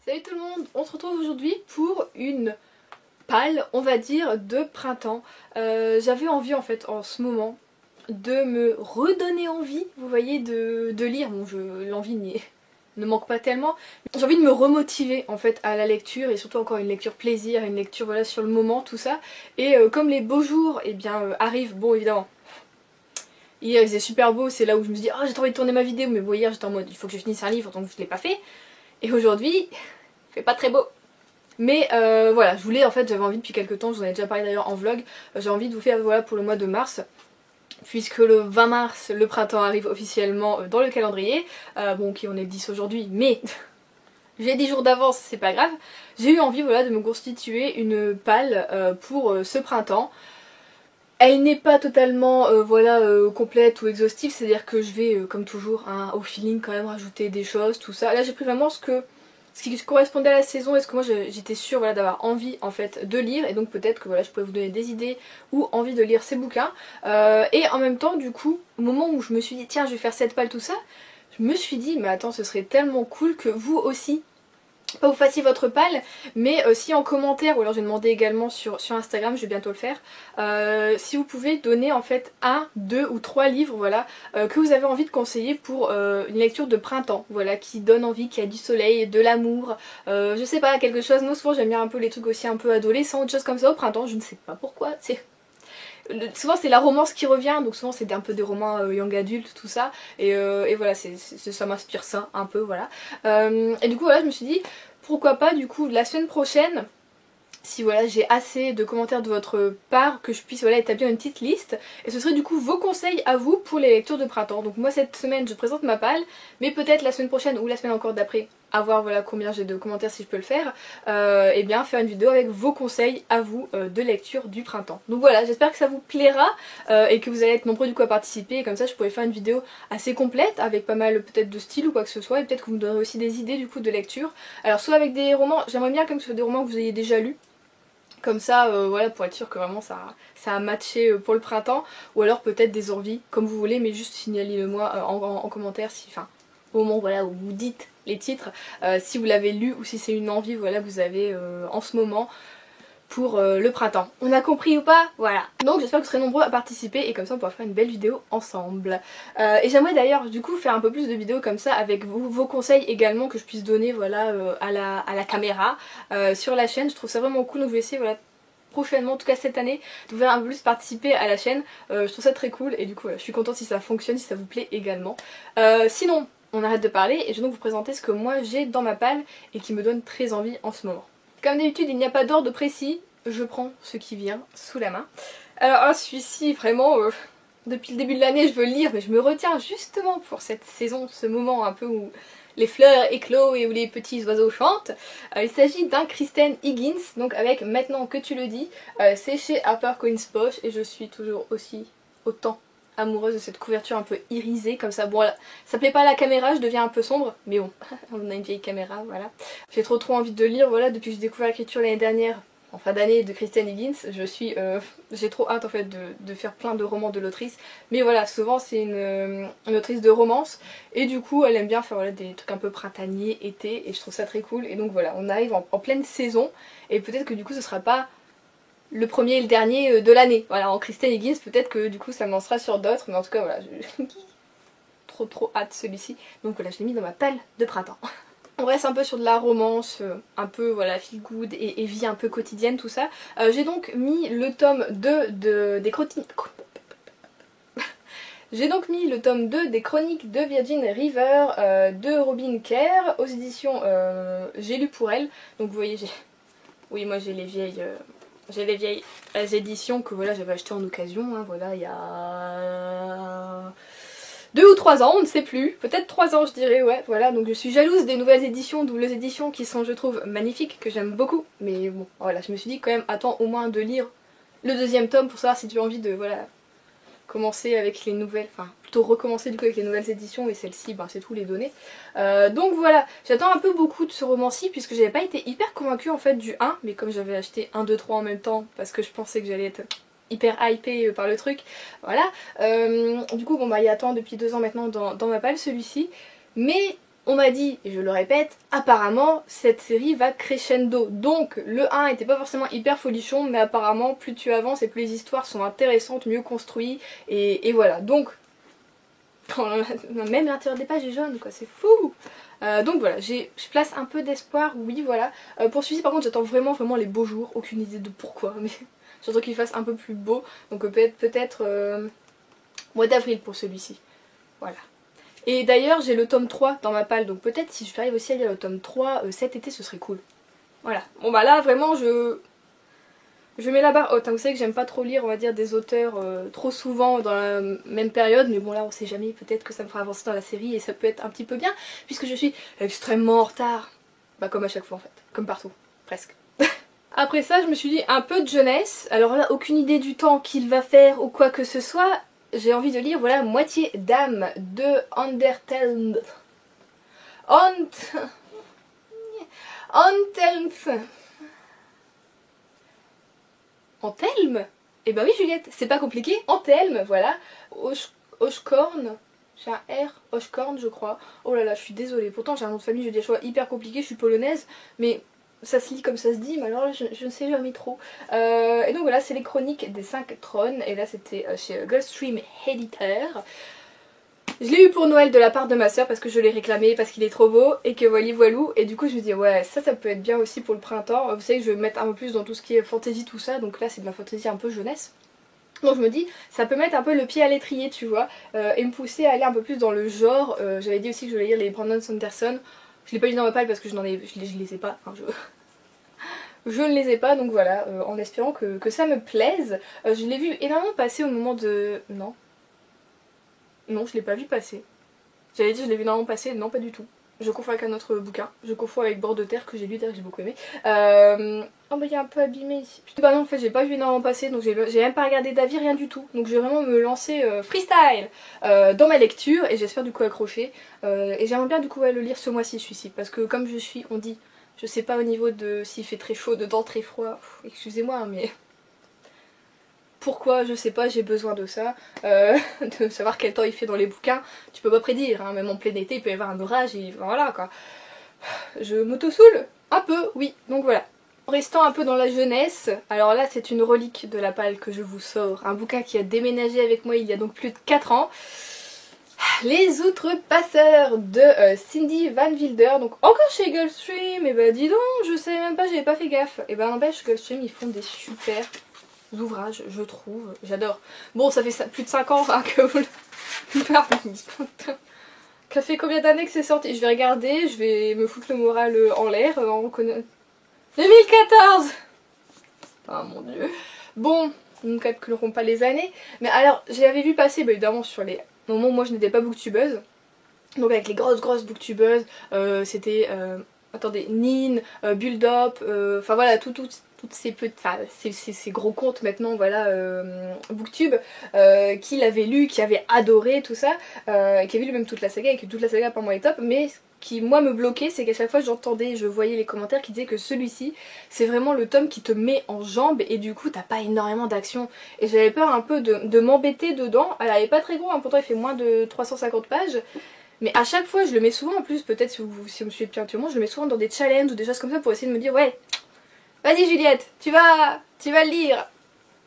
Salut tout le monde, on se retrouve aujourd'hui pour une palle, on va dire, de printemps. J'avais envie en fait en ce moment de me redonner envie, vous voyez, de lire. Bon, l'envie ne manque pas tellement. J'ai envie de me remotiver en fait à la lecture et surtout encore une lecture plaisir, une lecture voilà sur le moment, tout ça. Et comme les beaux jours arrivent, bon évidemment. Hier il faisait super beau, c'est là où je me suis dit oh j'ai trop envie de tourner ma vidéo, mais bon hier j'étais en mode il faut que je finisse un livre donc je l'ai pas fait. Et aujourd'hui, il fait pas très beau. Mais voilà, j'avais envie depuis quelques temps, je vous en ai déjà parlé d'ailleurs en vlog, j'ai envie de vous faire voilà pour le mois de mars, puisque le 20 mars, le printemps arrive officiellement dans le calendrier. Bon ok on est le 10 aujourd'hui, mais j'ai 10 jours d'avance, c'est pas grave. J'ai eu envie voilà de me constituer une palle pour ce printemps. Elle n'est pas totalement complète ou exhaustive, c'est-à-dire que je vais comme toujours hein, au feeling quand même rajouter des choses, tout ça. Là j'ai pris vraiment ce qui correspondait à la saison et ce que moi j'étais sûre voilà, d'avoir envie en fait de lire, et donc peut-être que voilà, je pourrais vous donner des idées ou envie de lire ces bouquins. Et en même temps du coup, au moment où je me suis dit tiens je vais faire cette palle tout ça, je me suis dit mais attends ce serait tellement cool que vous aussi, pas vous fassiez votre palle, mais si en commentaire, ou alors j'ai demandé également sur Instagram, je vais bientôt le faire, si vous pouvez donner en fait 1, 2 ou 3 livres voilà, que vous avez envie de conseiller pour une lecture de printemps, voilà, qui donne envie, qui a du soleil, de l'amour, je sais pas, quelque chose. Moi souvent j'aime bien un peu les trucs aussi un peu adolescents, des choses comme ça au printemps, je ne sais pas pourquoi, souvent c'est la romance qui revient, donc souvent c'est un peu des romans young adultes, tout ça, et voilà, ça m'inspire ça un peu, voilà. Et du coup voilà, je me suis dit, pourquoi pas du coup la semaine prochaine, si voilà j'ai assez de commentaires de votre part, que je puisse voilà établir une petite liste, et ce serait du coup vos conseils à vous pour les lectures de printemps. Donc moi cette semaine je présente ma palle, mais peut-être la semaine prochaine ou la semaine encore d'après, à voir voilà combien j'ai de commentaires si je peux le faire, et bien faire une vidéo avec vos conseils à vous de lecture du printemps. Donc voilà, j'espère que ça vous plaira et que vous allez être nombreux du coup à participer, et comme ça je pourrais faire une vidéo assez complète avec pas mal peut-être de style ou quoi que ce soit, et peut-être que vous me donnerez aussi des idées du coup de lecture. Alors soit avec des romans, j'aimerais bien comme ce soit des romans que vous ayez déjà lus, comme ça voilà, pour être sûr que vraiment ça a matché pour le printemps, ou alors peut-être des envies comme vous voulez, mais juste signalez-le moi en commentaire si, enfin au moment voilà, où vous dites les titres, si vous l'avez lu ou si c'est une envie voilà, que vous avez en ce moment pour le printemps. On a compris ou pas? Voilà. Donc j'espère que vous serez nombreux à participer et comme ça on pourra faire une belle vidéo ensemble. Et j'aimerais d'ailleurs du coup faire un peu plus de vidéos comme ça avec vos conseils également, que je puisse donner voilà à la caméra sur la chaîne. Je trouve ça vraiment cool, donc je vais essayer voilà prochainement, en tout cas cette année, de vous faire un peu plus participer à la chaîne. Je trouve ça très cool et du coup voilà, je suis contente si ça fonctionne, si ça vous plaît également. Sinon on arrête de parler et je vais donc vous présenter ce que moi j'ai dans ma palle et qui me donne très envie en ce moment. Comme d'habitude il n'y a pas d'ordre précis, je prends ce qui vient sous la main. Alors celui-ci vraiment, depuis le début de l'année je veux le lire, mais je me retiens justement pour cette saison, ce moment un peu où les fleurs éclosent et où les petits oiseaux chantent. Il s'agit d'un Kristen Higgins, donc avec Maintenant que tu le dis, c'est chez HarperCollins Poche et je suis toujours autant amoureuse de cette couverture un peu irisée comme ça. Bon là, ça plaît pas à la caméra, je deviens un peu sombre, mais bon, on a une vieille caméra, voilà. J'ai trop envie de lire, voilà, depuis que j'ai découvert l'écriture l'année dernière, en fin d'année, de Kristen Higgins, j'ai trop hâte en fait de faire plein de romans de l'autrice. Mais voilà, souvent c'est une autrice de romance et du coup elle aime bien faire voilà, des trucs un peu printaniers, été, et je trouve ça très cool. Et donc voilà, on arrive en pleine saison et peut-être que du coup ce sera pas le premier et le dernier de l'année. Voilà, en Kristen Higgins, peut-être que du coup ça me lancera sur d'autres, mais en tout cas voilà, trop hâte celui-ci. Donc voilà, je l'ai mis dans ma palle de printemps. On reste un peu sur de la romance, un peu voilà feel good et vie un peu quotidienne, tout ça. J'ai donc mis le tome 2 des chroniques. J'ai donc mis le tome 2 des chroniques de Virgin River de Robin Kerr aux éditions J'ai lu pour elle. Donc vous voyez, oui moi j'ai les vieilles éditions que voilà j'avais achetées en occasion, hein, voilà il y a 2 ou 3 ans, on ne sait plus, peut-être 3 ans je dirais, ouais, voilà, donc je suis jalouse des nouvelles éditions, doubles éditions qui sont je trouve magnifiques, que j'aime beaucoup, mais bon, voilà, je me suis dit quand même, attends au moins de lire le deuxième tome pour savoir si tu as envie de, voilà, commencer avec les nouvelles, enfin, plutôt recommencer du coup avec les nouvelles éditions, et celle-ci, ben c'est tout, les données. Donc voilà, j'attends un peu beaucoup de ce roman-ci, puisque j'avais pas été hyper convaincue en fait du 1, mais comme j'avais acheté 1, 2, 3 en même temps, parce que je pensais que j'allais être hyper hypée par le truc, voilà. Du coup bon bah il attend depuis 2 ans maintenant dans ma palle celui-ci, mais on m'a dit, et je le répète, apparemment cette série va crescendo. Donc le 1 était pas forcément hyper folichon, mais apparemment plus tu avances et plus les histoires sont intéressantes, mieux construites, et voilà. Donc, même l'intérieur des pages est jaune, quoi, c'est fou. Donc voilà, je place un peu d'espoir, oui voilà. Pour celui-ci par contre j'attends vraiment les beaux jours, aucune idée de pourquoi, mais j'attends qu'il fasse un peu plus beau, donc peut-être mois d'avril pour celui-ci, voilà. Et d'ailleurs j'ai le tome 3 dans ma palle, donc peut-être si je arrive aussi à lire le tome 3 cet été ce serait cool. Voilà, bon bah là vraiment je mets la barre haute, hein. Vous savez que j'aime pas trop lire on va dire des auteurs trop souvent dans la même période, mais bon là on sait jamais, peut-être que ça me fera avancer dans la série et ça peut être un petit peu bien, puisque je suis extrêmement en retard. Bah comme à chaque fois en fait, comme partout, presque. Après ça je me suis dit un peu de jeunesse, alors là aucune idée du temps qu'il va faire ou quoi que ce soit. J'ai envie de lire, voilà, Moitié d'âme de Undertale. Anthelme. Eh ben oui Juliette, c'est pas compliqué, Anthelme, voilà. Oshkorn, j'ai un R, Oshkorn je crois. Oh là là, je suis désolée, pourtant j'ai un nom de famille, j'ai des choix hyper compliqués, je suis polonaise, mais ça se lit comme ça se dit, mais alors là je ne sais jamais trop. Et donc voilà, c'est les chroniques des 5 trônes, et là c'était chez Gulfstream Editor. Je l'ai eu pour Noël de la part de ma soeur parce que je l'ai réclamé, parce qu'il est trop beau, et que voilà voilou, et du coup je me dis ouais ça peut être bien aussi pour le printemps. Vous savez que je vais mettre un peu plus dans tout ce qui est fantasy tout ça, donc là c'est de la fantasy un peu jeunesse. Donc je me dis, ça peut mettre un peu le pied à l'étrier, tu vois, et me pousser à aller un peu plus dans le genre. J'avais dit aussi que je voulais lire les Brandon Sanderson. Je l'ai pas lu dans ma palle parce que je les ai pas. Enfin, je ne les ai pas, donc voilà, en espérant que ça me plaise. Je l'ai vu énormément passer au moment de... Non, je l'ai pas vu passer. J'avais dit je l'ai vu énormément passer, non pas du tout. Je confonds avec un autre bouquin, je confonds avec Bord de terre que j'ai lu d'ailleurs que j'ai beaucoup aimé. Oh bah il est un peu abîmé ici. Bah non en fait j'ai pas vu énormément passer, donc j'ai même pas regardé d'avis, rien du tout. Donc je vais vraiment me lancer freestyle dans ma lecture et j'espère du coup accrocher. Et j'aimerais bien du coup le lire ce mois-ci celui-ci, parce que comme je suis, on dit, je sais pas au niveau de s'il fait très chaud dedans, très froid, excusez-moi mais... Pourquoi, je sais pas, j'ai besoin de ça, de savoir quel temps il fait dans les bouquins, tu peux pas prédire, hein, même en plein été il peut y avoir un orage, et voilà quoi. Je m'auto-soule un peu, oui, donc voilà. Restant un peu dans la jeunesse, alors là c'est une relique de la palle que je vous sors, un bouquin qui a déménagé avec moi il y a donc plus de 4 ans. Les Outrepasseurs de Cindy Van Wilder, donc encore chez Gulfstream, et bah dis donc, je savais même pas, j'avais pas fait gaffe. Et bah n'empêche, Gulfstream ils font des super ouvrages, je trouve, j'adore. Bon, ça fait plus de 5 ans hein, que vous le... Ça fait combien d'années que c'est sorti? Je vais regarder, je vais me foutre le moral en l'air, on connaît... 2014. Ah mon dieu. Bon, nous ne calculerons pas les années, mais alors, j'avais vu passer, bah, évidemment sur les moments où moi je n'étais pas booktubeuse, donc avec les grosses booktubeuses, c'était... attendez, Nin, Build Up, enfin voilà, toutes ces gros comptes maintenant, voilà, booktube, qui l'avaient lu, qui avaient adoré tout ça, qui avaient lu même toute la saga, et que toute la saga pour moi est top, mais ce qui moi me bloquait, c'est qu'à chaque fois j'entendais, je voyais les commentaires qui disaient que celui-ci, c'est vraiment le tome qui te met en jambe, et du coup t'as pas énormément d'action, et j'avais peur un peu de m'embêter dedans. Alors il est pas très gros, hein, pourtant il fait moins de 350 pages, mais à chaque fois, je le mets souvent en plus, peut-être si vous me suivez depuis un petit moment, je le mets souvent dans des challenges ou des choses comme ça pour essayer de me dire ouais, vas-y Juliette, tu vas le lire.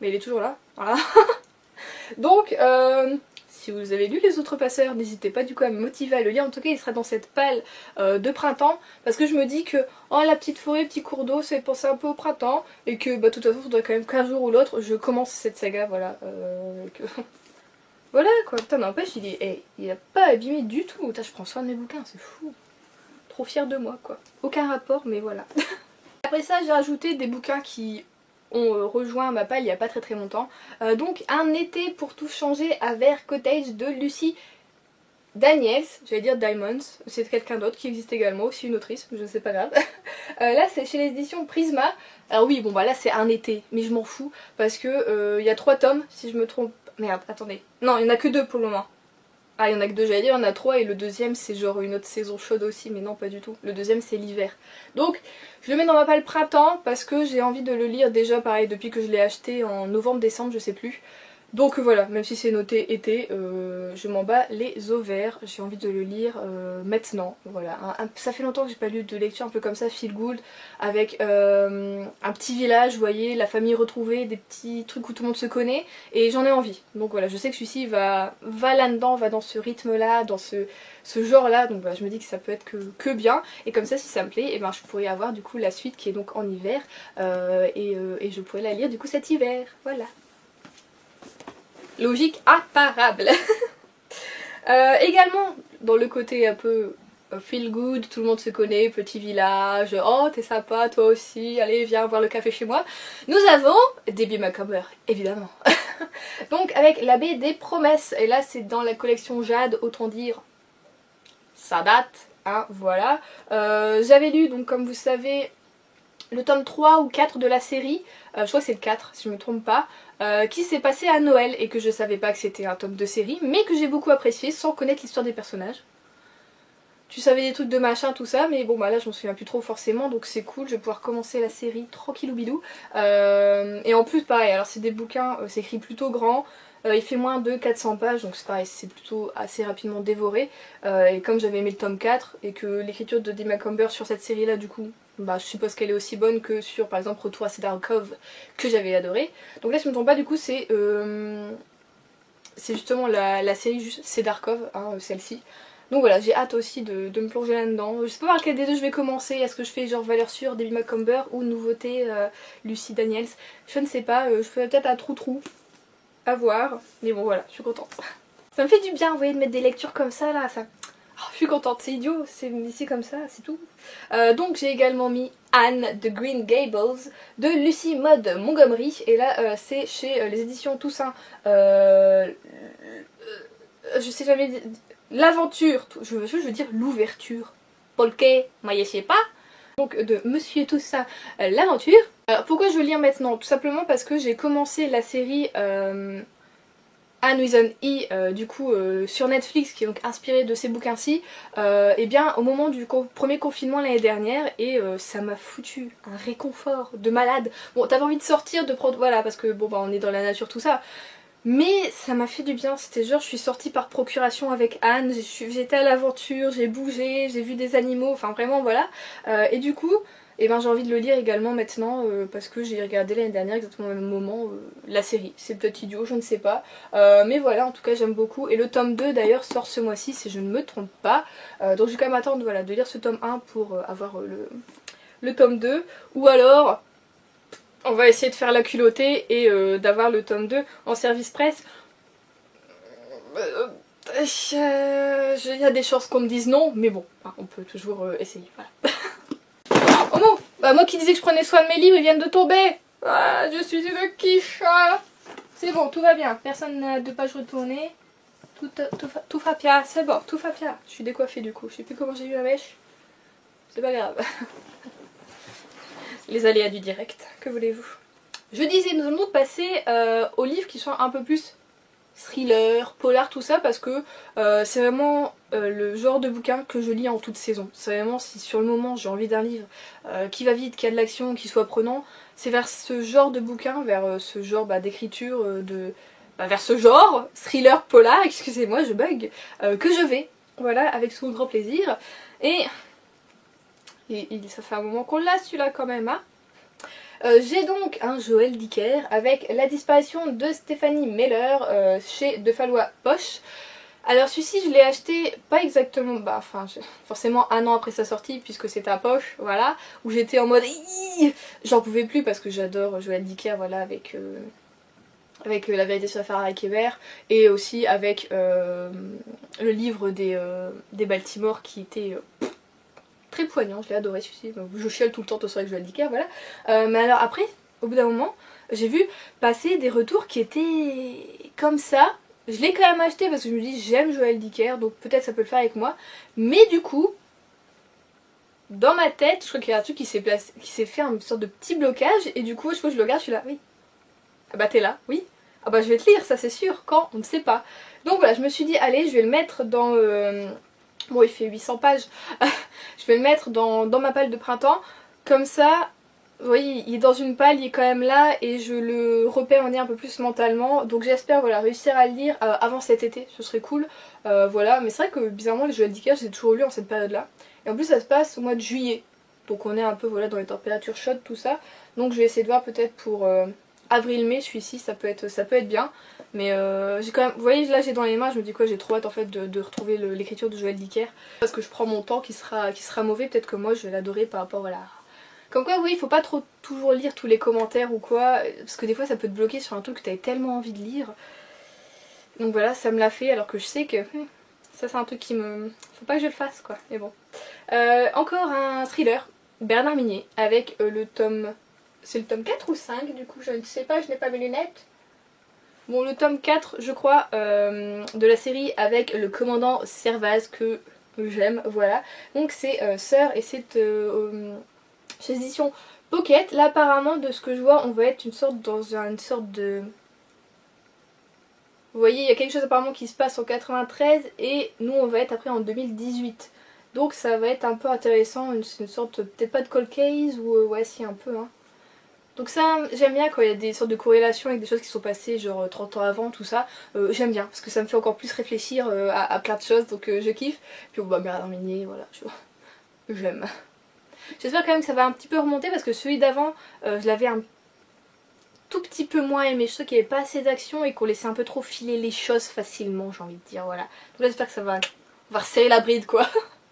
Mais il est toujours là, voilà. Donc, si vous avez lu les Outrepasseurs, n'hésitez pas du coup à me motiver à le lire. En tout cas, il sera dans cette palle de printemps, parce que je me dis que oh la petite forêt, petit cours d'eau, c'est pensé un peu au printemps, et que bah de toute façon, il faudrait quand même qu'un jour ou l'autre, je commence cette saga, voilà. Voilà quoi, putain n'empêche il a pas abîmé du tout, putain, je prends soin de mes bouquins, c'est fou. Trop fière de moi quoi. Aucun rapport mais voilà. Après ça j'ai rajouté des bouquins qui ont rejoint ma palle il y a pas très longtemps. Donc Un été pour tout changer à Vert Cottage de Lucy Daniels, j'allais dire Diamonds, c'est quelqu'un d'autre qui existe également, aussi une autrice, je sais pas grave. Là c'est chez les éditions Prisma. Alors oui bon bah là c'est Un été, mais je m'en fous parce que il y a 3 tomes si je me trompe. Merde, attendez. Non, il n'y en a que 2 pour le moment. Ah, il y en a que 2, j'allais dire, il y en a 3 et le deuxième c'est genre une autre saison chaude aussi, mais non, pas du tout. Le deuxième c'est l'hiver. Donc, je le mets dans ma palle printemps parce que j'ai envie de le lire déjà, pareil, depuis que je l'ai acheté en novembre-décembre, je sais plus. Donc voilà, même si c'est noté été, je m'en bats les ovaires, j'ai envie de le lire maintenant. Voilà, ça fait longtemps que j'ai pas lu de lecture un peu comme ça, feel good, avec un petit village, vous voyez, la famille retrouvée, des petits trucs où tout le monde se connaît, et j'en ai envie. Donc voilà, je sais que celui-ci va là-dedans, va dans ce rythme-là, dans ce genre-là, donc voilà, je me dis que ça peut être que bien, et comme ça, si ça me plaît, et ben, je pourrais avoir du coup la suite qui est donc en hiver, et je pourrais la lire du coup cet hiver, voilà. Logique imparable. Également, dans le côté un peu feel good, tout le monde se connaît, petit village, oh t'es sympa toi aussi, allez viens boire le café chez moi. Nous avons Debbie Macomber, évidemment. Donc avec la baie des promesses, et là c'est dans la collection Jade, autant dire, ça date, hein, voilà. J'avais lu, donc comme vous savez, le tome 3 ou 4 de la série, je crois que c'est le 4 si je ne me trompe pas, qui s'est passé à Noël et que je savais pas que c'était un tome de série, mais que j'ai beaucoup apprécié sans connaître l'histoire des personnages. Tu savais des trucs de machin, tout ça, mais bon bah là je m'en souviens plus trop forcément, donc c'est cool, je vais pouvoir commencer la série tranquillou bilou. Et en plus pareil, alors c'est des bouquins, c'est écrit plutôt grand, il fait moins de 400 pages, donc c'est pareil, c'est plutôt assez rapidement dévoré. Et comme j'avais aimé le tome 4 et que l'écriture de Debbie Macomber sur cette série là du coup, bah, je suppose qu'elle est aussi bonne que sur par exemple Retour à Cedar Cove que j'avais adoré. Donc là si je me trompe pas du coup c'est justement la série Cedar Cove, hein, celle-ci. Donc voilà, j'ai hâte aussi de me plonger là-dedans. Je sais pas par quel des deux je vais commencer. Est-ce que je fais genre valeur sûre Debbie Macomber ou nouveauté Lucy Daniels? Je ne sais pas, je ferai peut-être un trou-trou. À voir. Mais bon voilà, je suis contente. Ça me fait du bien, vous voyez, de mettre des lectures comme ça là. Ça... Oh, je suis contente, c'est idiot, c'est ici comme ça, c'est tout. Donc j'ai également mis Anne de Green Gables de Lucy Maud Montgomery. Et là c'est chez les éditions Toussaint. Je sais jamais... L'aventure, je veux dire l'ouverture. Polke, je sais pas. Donc de Monsieur Toussaint, l'aventure. Alors pourquoi je veux lire maintenant? Tout simplement parce que j'ai commencé la série Anne with an E, du coup sur Netflix, qui est donc inspirée de ces bouquins-ci, et bien au moment du premier confinement l'année dernière, et ça m'a foutu un réconfort de malade. Bon, t'avais envie de sortir, de prendre... Voilà, parce que bon bah on est dans la nature, tout ça. Mais ça m'a fait du bien, c'était genre je suis sortie par procuration avec Anne, j'étais à l'aventure, j'ai bougé, j'ai vu des animaux, enfin vraiment voilà. Et du coup, eh ben, j'ai envie de le lire également maintenant parce que j'ai regardé l'année dernière exactement au même moment la série. C'est peut-être idiot, je ne sais pas. Mais voilà, en tout cas j'aime beaucoup. Et le tome 2 d'ailleurs sort ce mois-ci si je ne me trompe pas. Donc je vais quand même attendre voilà, de lire ce tome 1 pour avoir le tome 2. Ou alors... on va essayer de faire la culottée et d'avoir le tome 2 en service presse. Il y a des chances qu'on me dise non, mais bon, on peut toujours essayer. Voilà. Oh non, bah, moi qui disais que je prenais soin de mes livres, ils viennent de tomber. Ah, je suis une quiche. C'est bon, tout va bien. Personne n'a de page retournée. Tout va bien, c'est bon, tout va bien. Je suis décoiffée du coup, je sais plus comment j'ai eu la mèche. C'est pas grave. Les aléas du direct, que voulez-vous. Je disais, nous allons donc passer aux livres qui sont un peu plus thriller, polar, tout ça, parce que c'est vraiment le genre de bouquin que je lis en toute saison. C'est vraiment si sur le moment j'ai envie d'un livre qui va vite, qui a de l'action, qui soit prenant, c'est vers ce genre de bouquin, vers ce genre d'écriture, vers ce genre, thriller, polar, excusez-moi, je bug, que je vais, voilà, avec son grand plaisir. Et ça fait un moment qu'on l'a celui-là quand même, hein. J'ai donc un Joël Dicker avec La disparition de Stéphanie Meller chez De Fallois Poche. Alors celui-ci je l'ai acheté pas exactement, forcément un an après sa sortie puisque c'était à Poche, voilà, où j'étais en mode j'en pouvais plus parce que j'adore Joël Dicker, voilà, avec La vérité sur l'affaire Harry Kéber et aussi avec le livre des Baltimore qui était... très poignant, je l'ai adoré celui-ci, je chiale tout le temps, tout ça avec Joël Dicker, voilà. Mais alors après, au bout d'un moment, j'ai vu passer des retours qui étaient comme ça. Je l'ai quand même acheté parce que je me dis j'aime Joël Dicker, donc peut-être ça peut le faire avec moi. Mais du coup, dans ma tête, je crois qu'il y a un truc qui s'est fait une sorte de petit blocage, et du coup, je crois que je le regarde, je suis là, oui. Ah bah t'es là, oui. Ah bah je vais te lire, ça c'est sûr, quand, on ne sait pas. Donc voilà, je me suis dit, allez, je vais le mettre dans... bon, il fait 800 pages. Je vais le mettre dans ma palle de printemps. Comme ça, vous voyez, il est dans une palle, il est quand même là et je le repère un peu plus mentalement. Donc j'espère voilà, réussir à le lire avant cet été, ce serait cool. Voilà, mais c'est vrai que bizarrement les Joël Dicker j'ai toujours lu en cette période-là. Et en plus ça se passe au mois de juillet. Donc on est un peu voilà, dans les températures chaudes, tout ça. Donc je vais essayer de voir peut-être pour avril-mai, celui-ci ça peut être bien. Mais j'ai quand même, vous voyez là j'ai dans les mains, je me dis quoi, j'ai trop hâte en fait de retrouver l'écriture de Joël Dicker. Parce que je prends mon temps qui sera mauvais, peut-être que moi je vais l'adorer par rapport à la... Comme quoi, oui, il faut pas trop toujours lire tous les commentaires ou quoi, parce que des fois ça peut te bloquer sur un truc que t'avais tellement envie de lire. Donc voilà, ça me l'a fait alors que je sais que ça c'est un truc qui me... Faut pas que je le fasse quoi, mais bon. Encore un thriller, Bernard Minet, avec le tome... C'est le tome 4 ou 5 du coup, je ne sais pas, je n'ai pas mes lunettes. Bon, le tome 4 je crois, de la série avec le commandant Servaz que j'aime, voilà. Donc c'est Sœur et c'est... chez édition Pocket. Là apparemment de ce que je vois on va être une sorte de... Vous voyez il y a quelque chose apparemment qui se passe en 93 et nous on va être après en 2018. Donc ça va être un peu intéressant, une sorte peut-être pas de cold case ou ouais si un peu hein. Donc ça j'aime bien quand il y a des sortes de corrélations avec des choses qui sont passées genre 30 ans avant tout ça. J'aime bien parce que ça me fait encore plus réfléchir à plein de choses donc je kiffe. Puis bah Bernard Minet voilà j'aime. J'espère quand même que ça va un petit peu remonter parce que celui d'avant, je l'avais un tout petit peu moins aimé. Je trouve qu'il n'y avait pas assez d'action et qu'on laissait un peu trop filer les choses facilement, j'ai envie de dire, voilà. Donc là j'espère que ça va, on va resserrer la bride quoi.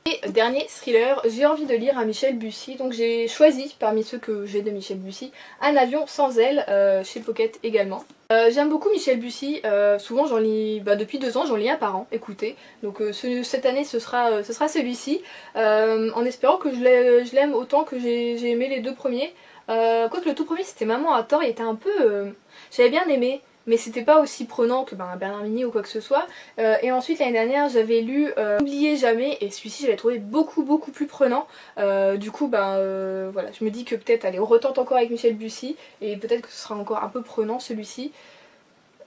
Et dernier thriller, j'ai envie de lire un Michel Bussy, donc j'ai choisi parmi ceux que j'ai de Michel Bussy, Un avion sans ailes, chez Pocket également. J'aime beaucoup Michel Bussy, souvent j'en lis, depuis 2 ans j'en lis un par an, écoutez, donc cette année ce sera celui-ci, en espérant que je l'aime autant que j'ai aimé les 2 premiers, quoique le tout premier c'était Maman à tort, il était un peu, j'avais bien aimé, mais c'était pas aussi prenant que Bernard Minet ou quoi que ce soit. Et ensuite l'année dernière j'avais lu N'oubliez jamais et celui-ci j'avais trouvé beaucoup plus prenant. Du coup voilà, je me dis que peut-être allez on retente encore avec Michel Bussy et peut-être que ce sera encore un peu prenant celui-ci.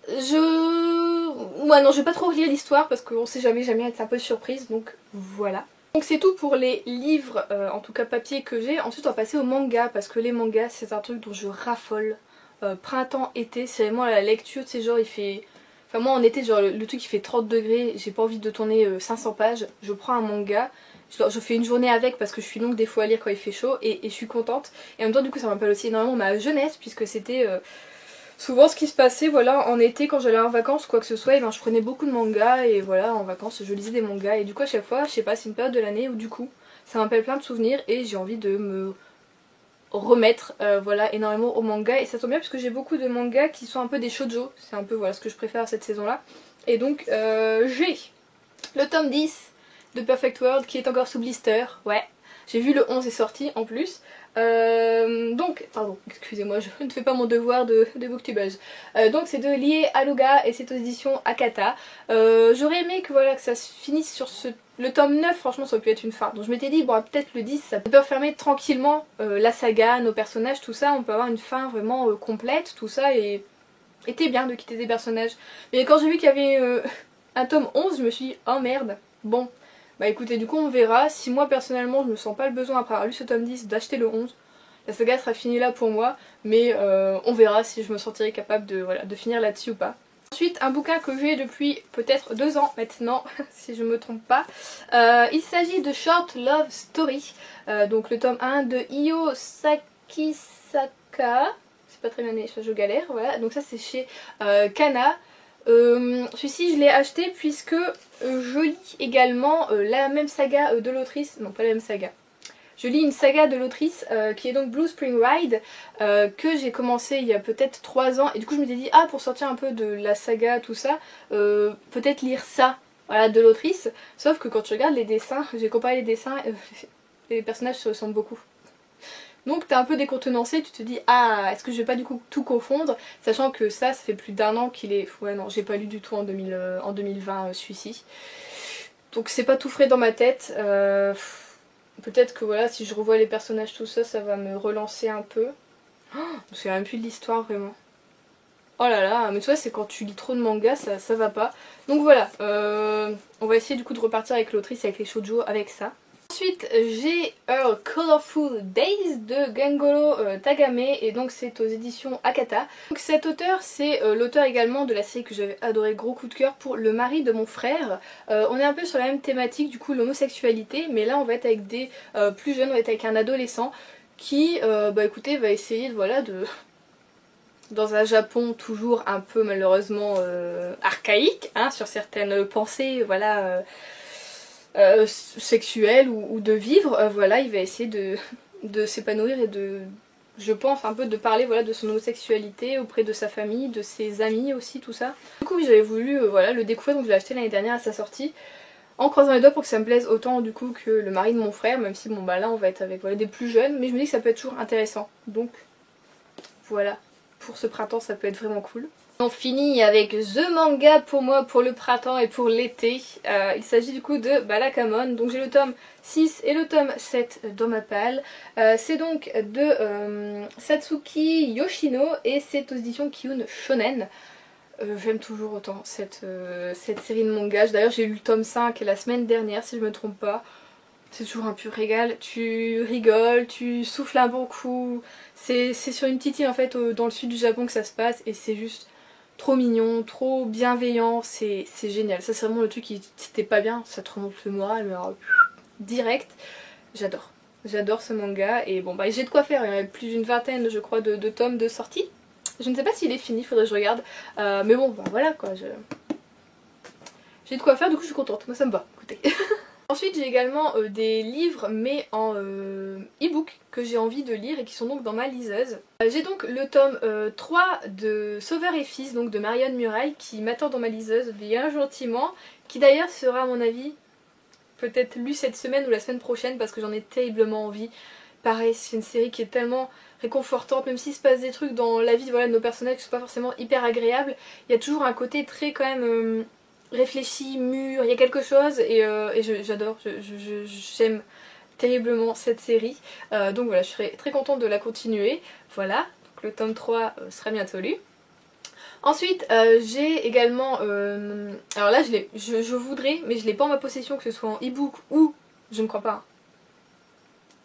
Ouais non je vais pas trop relire l'histoire parce qu'on sait jamais, j'aime bien être un peu surprise donc voilà. Donc c'est tout pour les livres, en tout cas papier que j'ai. Ensuite on va passer aux mangas parce que les mangas c'est un truc dont je raffole. Printemps, été, c'est vraiment la lecture, tu sais genre il fait... Enfin moi en été genre le truc il fait 30 degrés, j'ai pas envie de tourner 500 pages, je prends un manga, je fais une journée avec parce que je suis longue des fois à lire quand il fait chaud et je suis contente. Et en même temps du coup ça me rappelle aussi énormément ma jeunesse puisque c'était souvent ce qui se passait voilà en été quand j'allais en vacances quoi que ce soit et je prenais beaucoup de mangas et voilà en vacances je lisais des mangas et du coup à chaque fois je sais pas c'est une période de l'année où du coup ça me rappelle plein de souvenirs et j'ai envie de me remettre voilà énormément au manga et ça tombe bien parce que j'ai beaucoup de mangas qui sont un peu des shoujo, c'est un peu voilà ce que je préfère cette saison là et donc j'ai le tome 10 de Perfect World qui est encore sous blister, ouais j'ai vu le 11 est sorti en plus donc, pardon, excusez-moi, je ne fais pas mon devoir de booktubage. Donc c'est de Lie Aluga et c'est aux éditions Akata. J'aurais aimé que voilà que ça se finisse sur le tome 9, franchement ça aurait pu être une fin. Donc je m'étais dit, bon peut-être le 10, ça peut fermer tranquillement la saga, nos personnages, tout ça, on peut avoir une fin vraiment complète, tout ça, et était bien de quitter des personnages. Mais quand j'ai vu qu'il y avait un tome 11, je me suis dit, oh merde, bon. Bah écoutez, du coup on verra. Si moi personnellement je me sens pas le besoin après avoir lu ce tome 10 d'acheter le 11, la saga sera finie là pour moi, mais on verra si je me sentirai capable de finir là-dessus ou pas. Ensuite, un bouquin que j'ai depuis peut-être 2 ans maintenant, si je me trompe pas. Il s'agit de Short Love Story, donc le tome 1 de Io Sakisaka. C'est pas très bien, je galère, voilà. Donc ça c'est chez Kana. Celui-ci je l'ai acheté puisque je lis également la même saga de l'autrice, non pas la même saga, je lis une saga de l'autrice qui est donc Blue Spring Ride que j'ai commencé il y a peut-être 3 ans et du coup je m'étais dit ah pour sortir un peu de la saga tout ça peut-être lire ça voilà, de l'autrice, sauf que quand tu regardes les dessins, j'ai comparé les dessins, les personnages se ressemblent beaucoup. Donc t'es un peu décontenancé, tu te dis ah est-ce que je vais pas du coup tout confondre, sachant que ça fait plus d'1 an qu'il est... Ouais non j'ai pas lu du tout en 2020 celui-ci. Donc c'est pas tout frais dans ma tête. Peut-être que voilà si je revois les personnages tout ça, ça va me relancer un peu. Oh, je me souviens même plus de l'histoire vraiment. Oh là là, mais tu vois c'est quand tu lis trop de mangas ça va pas. Donc voilà, on va essayer du coup de repartir avec l'autrice, avec les shoujo, avec ça. Ensuite j'ai A Colorful Days de Gengoro Tagame et donc c'est aux éditions Akata. Donc cet auteur c'est l'auteur également de la série que j'avais adoré, gros coup de cœur, pour le mari de mon frère. On est un peu sur la même thématique du coup, l'homosexualité, mais là on va être avec des plus jeunes, on va être avec un adolescent qui bah écoutez va essayer voilà de... Dans un Japon toujours un peu malheureusement archaïque hein, sur certaines pensées voilà sexuelles ou de vivre, voilà il va essayer de s'épanouir et de, je pense un peu de parler voilà de son homosexualité auprès de sa famille, de ses amis aussi, tout ça. Du coup j'avais voulu voilà le découvrir, donc je l'ai acheté l'année dernière à sa sortie, en croisant les doigts pour que ça me plaise autant du coup que le mari de mon frère, même si bon bah là on va être avec voilà, des plus jeunes, mais je me dis que ça peut être toujours intéressant, donc voilà. Pour ce printemps ça peut être vraiment cool. On finit avec The Manga pour moi pour le printemps et pour l'été. Il s'agit du coup de Balakamon. Donc j'ai le tome 6 et le tome 7 dans ma palle. C'est donc de Satsuki Yoshino et c'est aux éditions Kiyun Shonen. J'aime toujours autant cette série de mangas. D'ailleurs j'ai lu le tome 5 la semaine dernière si je me trompe pas. C'est toujours un pur régal, tu rigoles, tu souffles un bon coup. C'est sur une petite île en fait dans le sud du Japon que ça se passe et c'est juste trop mignon, trop bienveillant, c'est génial. Ça c'est vraiment le truc qui, si t'es pas bien, ça te remonte le moral, mais alors, direct. J'adore. J'adore ce manga et bon bah j'ai de quoi faire, il y a plus d'une vingtaine je crois de tomes de sortie. Je ne sais pas s'il est fini, faudrait que je regarde. Mais bon, bah, voilà quoi, j'ai de quoi faire, du coup je suis contente, moi ça me va, écoutez. Ensuite j'ai également des livres mais en e-book que j'ai envie de lire et qui sont donc dans ma liseuse. J'ai donc le tome 3 de Sauveur et Fils, donc de Marion Muraille, qui m'attend dans ma liseuse bien gentiment, qui d'ailleurs sera à mon avis peut-être lu cette semaine ou la semaine prochaine parce que j'en ai terriblement envie. Pareil, c'est une série qui est tellement réconfortante, même s'il se passe des trucs dans la vie voilà, de nos personnages qui sont pas forcément hyper agréables, il y a toujours un côté très quand même... réfléchi, mûr, il y a quelque chose et j'adore, j'aime terriblement cette série. Donc voilà, je serais très contente de la continuer. Voilà, donc le tome 3 sera bientôt lu. Ensuite j'ai également, alors là je voudrais, mais je l'ai pas en ma possession, que ce soit en e-book ou, je ne crois pas,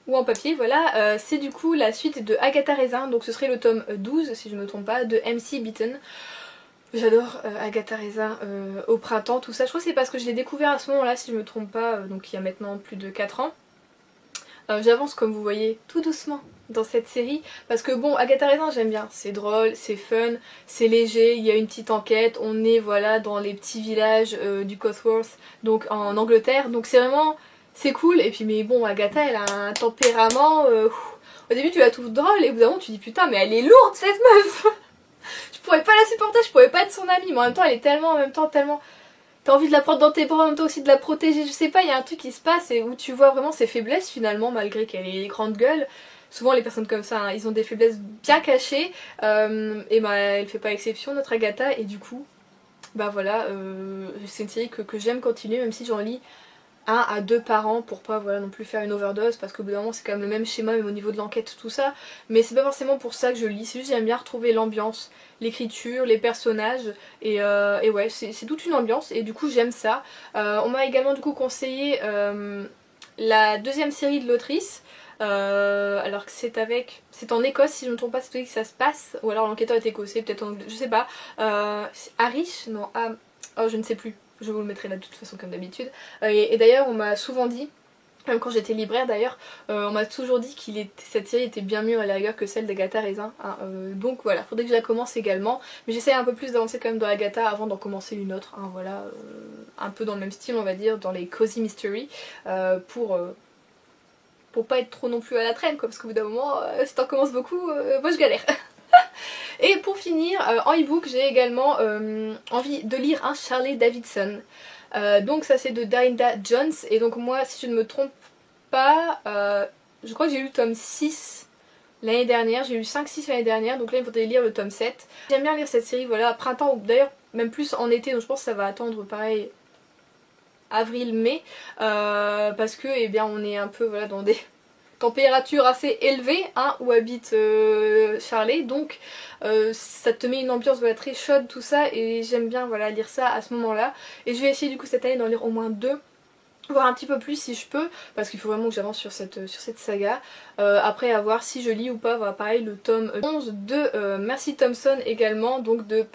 ou en papier, voilà, c'est du coup la suite de Agatha Raisin, donc ce serait le tome 12 si je me trompe pas, de MC Beaton. J'adore Agatha Raisin au printemps, tout ça. Je crois que c'est parce que je l'ai découvert à ce moment-là, si je me trompe pas, donc il y a maintenant plus de 4 ans. J'avance comme vous voyez tout doucement dans cette série parce que bon, Agatha Raisin j'aime bien, c'est drôle, c'est fun, c'est léger, il y a une petite enquête, on est voilà dans les petits villages du Cotswolds, donc en Angleterre, donc c'est vraiment, c'est cool. Et puis mais bon, Agatha elle a un tempérament, au début tu la trouves drôle et au bout d'un moment tu dis putain mais elle est lourde cette meuf. Je pourrais pas la supporter, je pourrais pas être son amie, mais en même temps elle est tellement, en même temps tellement... T'as envie de la prendre dans tes bras, en même temps aussi de la protéger, je sais pas, il y a un truc qui se passe et où tu vois vraiment ses faiblesses finalement, malgré qu'elle ait grande gueule. Souvent les personnes comme ça, hein, ils ont des faiblesses bien cachées, et bah elle fait pas exception, notre Agatha, et du coup, bah voilà, c'est une série que j'aime continuer, même si j'en lis 1 à 2 par an pour pas voilà non plus faire une overdose, parce qu'au bout d'un moment c'est quand même le même schéma même au niveau de l'enquête tout ça, mais c'est pas forcément pour ça que je lis, c'est juste j'aime bien retrouver l'ambiance, l'écriture, les personnages et ouais c'est toute une ambiance et du coup j'aime ça. On m'a également du coup conseillé la deuxième série de l'autrice, alors que c'est en Écosse si je ne me trompe pas, c'est où que ça se passe, ou alors l'enquêteur est écossais, peut-être en anglais, je sais pas, c'est Arish, non, oh je ne sais plus. Je vous le mettrai là de toute façon comme d'habitude. Et d'ailleurs on m'a souvent dit, même quand j'étais libraire d'ailleurs, on m'a toujours dit que cette série était bien mieux à la rigueur que celle d'Agatha Raisin. Hein, donc voilà, faudrait que je la commence également. Mais j'essaie un peu plus d'avancer quand même dans Agatha avant d'en commencer une autre. Hein, voilà, un peu dans le même style on va dire, dans les cozy mystery, pour pas être trop non plus à la traîne quoi, parce qu'au bout d'un moment, si t'en commences beaucoup, moi je galère. Et pour finir, en e-book, j'ai également envie de lire un Charlie Davidson. Donc ça c'est de Darinda Jones. Et donc moi, si je ne me trompe pas, je crois que j'ai lu le tome 6 l'année dernière. J'ai lu 5-6 l'année dernière, donc là il faudrait lire le tome 7. J'aime bien lire cette série, voilà, printemps, ou d'ailleurs même plus en été, donc je pense que ça va attendre pareil avril-mai. Parce que, eh bien, on est un peu voilà, dans des... température assez élevée hein, où habite Charlie, donc ça te met une ambiance voilà, très chaude tout ça et j'aime bien voilà, lire ça à ce moment là et je vais essayer du coup cette année d'en lire au moins 2 voir un petit peu plus si je peux, parce qu'il faut vraiment que j'avance sur cette saga. Après à voir si je lis ou pas, voilà, pareil le tome 11 de Mercy Thompson également, donc de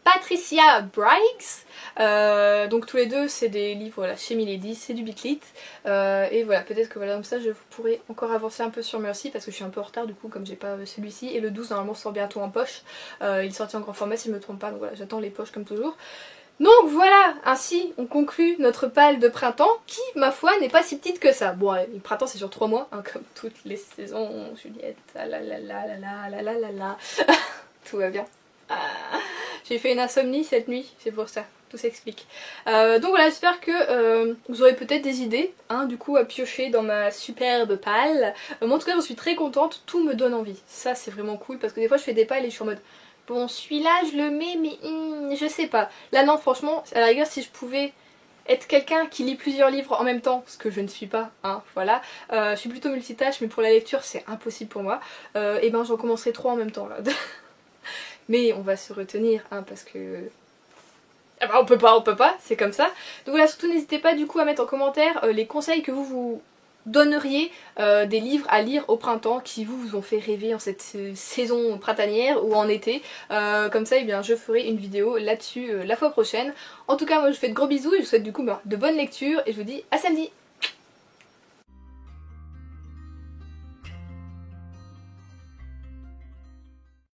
Patricia Briggs. Donc tous les deux c'est des livres voilà, chez Milady, c'est du Bitlit. Et voilà, peut-être que voilà, comme ça je pourrais encore avancer un peu sur Mercy parce que je suis un peu en retard du coup comme j'ai pas celui-ci. Et le 12 normalement sort bientôt en poche. Il est sorti en grand format si je me trompe pas, donc voilà, j'attends les poches comme toujours. Donc voilà, ainsi on conclut notre pal de printemps qui, ma foi, n'est pas si petite que ça. Bon, le printemps c'est sur 3 mois, hein, comme toutes les saisons, Juliette, ah là là là là là là là là là. Tout va bien. Ah. J'ai fait une insomnie cette nuit, c'est pour ça, tout s'explique. Donc voilà, j'espère que vous aurez peut-être des idées, hein, du coup à piocher dans ma superbe palle. Moi en tout cas j'en suis très contente, tout me donne envie. Ça c'est vraiment cool parce que des fois je fais des pales et je suis en mode... Bon, celui-là, je le mets, mais je sais pas. Là, non, franchement, à la rigueur, si je pouvais être quelqu'un qui lit plusieurs livres en même temps, ce que je ne suis pas, hein, voilà. Je suis plutôt multitâche, mais pour la lecture, c'est impossible pour moi. Et ben, j'en commencerai 3 en même temps, là. Mais on va se retenir, hein, parce que... Ah bah, on peut pas, c'est comme ça. Donc voilà, surtout n'hésitez pas du coup à mettre en commentaire les conseils que vous donneriez des livres à lire au printemps qui vous ont fait rêver en cette saison printanière ou en été. Comme ça, eh bien, je ferai une vidéo là-dessus la fois prochaine. En tout cas, moi je vous fais de gros bisous et je vous souhaite du coup de bonnes lectures et je vous dis à samedi.